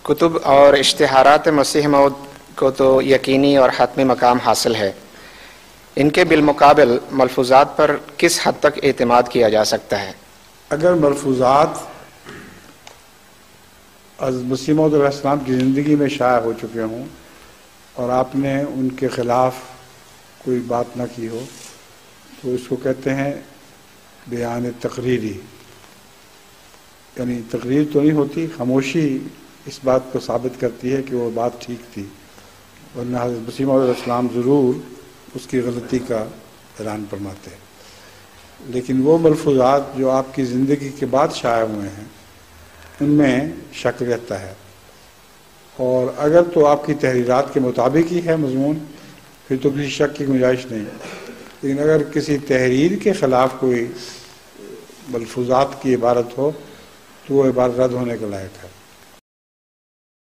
کتب اور اشتہارات مسیح موعود کو تو یقینی اور حتمی مقام حاصل ہے، ان کے بالمقابل ملفوظات پر کس حد تک اعتماد کیا جا سکتا ہے؟ اگر ملفوظات مسیح موعود علیہ السلام کی زندگی میں شائع ہو چکے ہوں اور آپ نے ان کے خلاف کوئی بات نہ کی ہو تو اس کو کہتے ہیں بیان تقریری، یعنی تقریر تو نہیں ہوتی، خاموشی اس بات کو ثابت کرتی ہے کہ وہ بات ٹھیک تھی، ورنہ حضرت مسیح موعود علیہ السلام ضرور اس کی غلطی کا اعلان فرماتے ہیں۔ لیکن وہ ملفوظات جو آپ کی زندگی کے بعد شائع ہوئے ہیں ان میں شک رہتا ہے، اور اگر تو آپ کی تحریرات کے مطابق ہی ہے مضمون پھر تو کسی شک کی گنجائش نہیں، لیکن اگر کسی تحریر کے خلاف کوئی ملفوظات کی عبارت ہو تو وہ عبارت رد ہونے کے لائق ہے۔